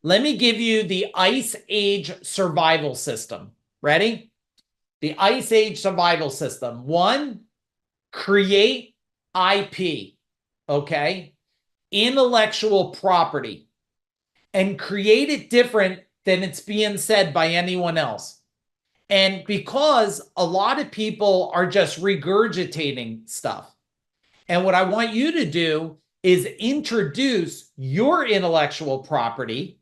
Let me give you the Ice Age survival system. Ready? The Ice Age survival system. One, create IP, okay? Intellectual property, and create it different than it's being said by anyone else. And because a lot of people are just regurgitating stuff. And what I want you to do is introduce your intellectual property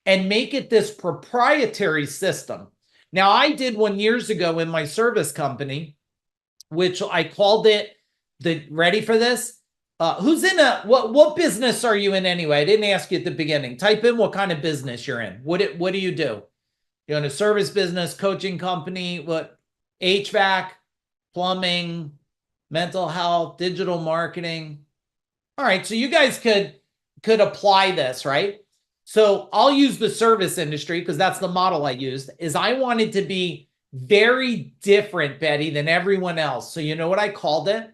and make it this proprietary system. Now, I did one years ago in my service company, which I called it ready for this? Who's in what business are you in anyway? I didn't ask you at the beginning. Type in what kind of business you're in. What do you do? You're in a service business, coaching company, what? HVAC, plumbing, mental health, digital marketing. All right, so you guys could apply this, right? So I'll use the service industry because that's the model I used. Is I wanted to be very different, Betty, than everyone else. So you know what I called it?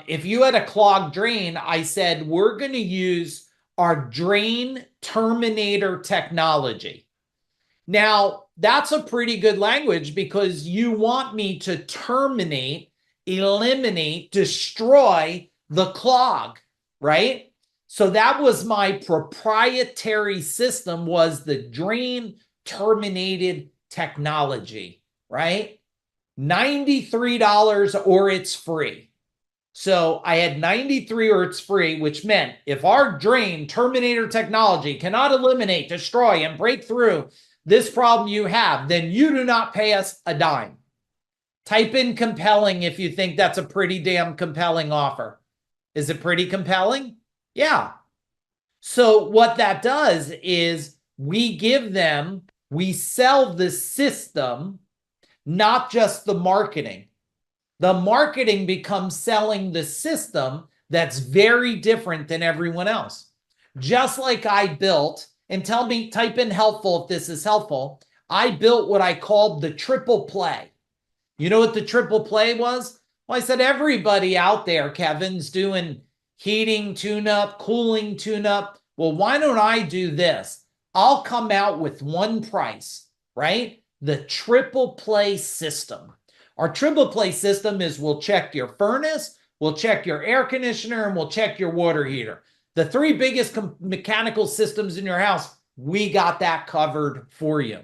If you had a clogged drain, I said we're going to use our drain terminator technology. Now, that's a pretty good language because you want me to terminate, eliminate, destroy the clog, right? So that was my proprietary system, was the drain terminated technology, right? $93 or it's free. So I had 93 or it's free, which meant if our drain terminator technology cannot eliminate, destroy, and break through this problem you have, then you do not pay us a dime. Type in compelling if you think that's a pretty damn compelling offer. Is it pretty compelling? Yeah. So what that does is we sell the system, not just the marketing. The marketing becomes selling the system that's very different than everyone else. Just like I built, and tell me, type in helpful if this is helpful. I built what I called the triple play. You know what the triple play was? Well, I said everybody out there, Kevin's doing heating tune-up, cooling tune-up. Well, why don't I do this? I'll come out with one price, right? The triple play system. Our triple play system is we'll check your furnace, we'll check your air conditioner, and we'll check your water heater. The three biggest mechanical systems in your house, we got that covered for you.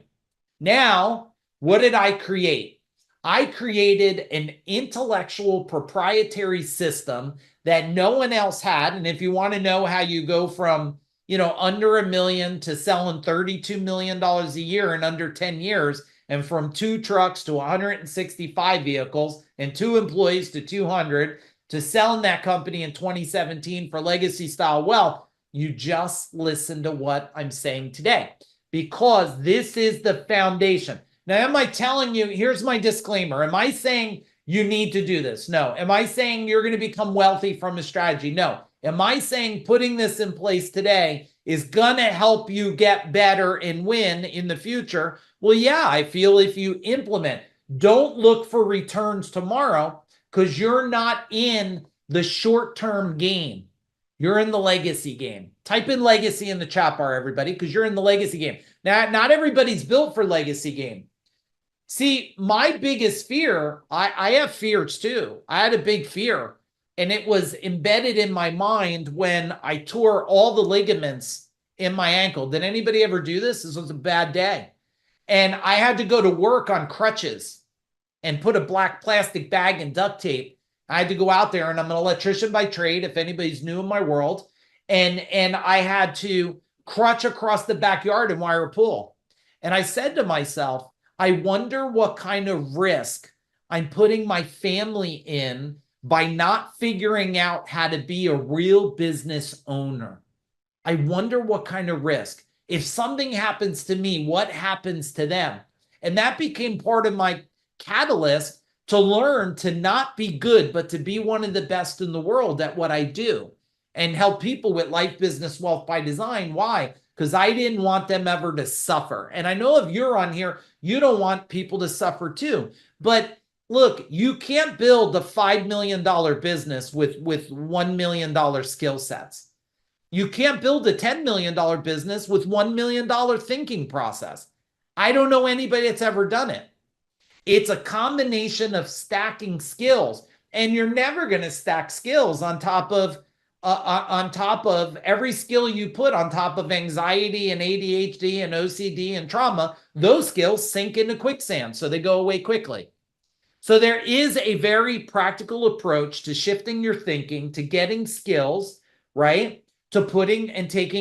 Now, what did I create? I created an intellectual proprietary system that no one else had. And if you want to know how you go from, under $1 million to selling $32 million a year in under 10 years, and from 2 trucks to 165 vehicles and 2 employees to 200, to selling that company in 2017 for legacy style wealth, you just listen to what I'm saying today, because this is the foundation. Now, am I telling you, here's my disclaimer. Am I saying you need to do this? No. Am I saying you're going to become wealthy from a strategy? No. Am I saying putting this in place today is going to help you get better and win in the future? Well, yeah, I feel if you implement, don't look for returns tomorrow, because you're not in the short-term game. You're in the legacy game. Type in legacy in the chat bar, everybody, because you're in the legacy game. Now, not everybody's built for legacy game. See, my biggest fear, I have fears too. I had a big fear, and it was embedded in my mind when I tore all the ligaments in my ankle. Did anybody ever do this? This was a bad day. And I had to go to work on crutches and put a black plastic bag and duct tape. I had to go out there, and I'm an electrician by trade, if anybody's new in my world. And I had to crutch across the backyard and wire a pool. And I said to myself, I wonder what kind of risk I'm putting my family in by not figuring out how to be a real business owner. I wonder what kind of risk. If something happens to me, what happens to them? And that became part of my catalyst to learn to not be good, but to be one of the best in the world at what I do and help people with life, business, wealth by design. Why? Because I didn't want them ever to suffer. And I know if you're on here, you don't want people to suffer too. But look, you can't build a $5 million business with $1 million skill sets. You can't build a $10 million business with $1 million thinking process. I don't know anybody that's ever done it. It's a combination of stacking skills, and you're never going to stack skills on top of every skill you put on top of anxiety and ADHD and OCD and trauma. Those skills sink into quicksand, so they go away quickly. So there is a very practical approach to shifting your thinking, to getting skills, right? To putting and taking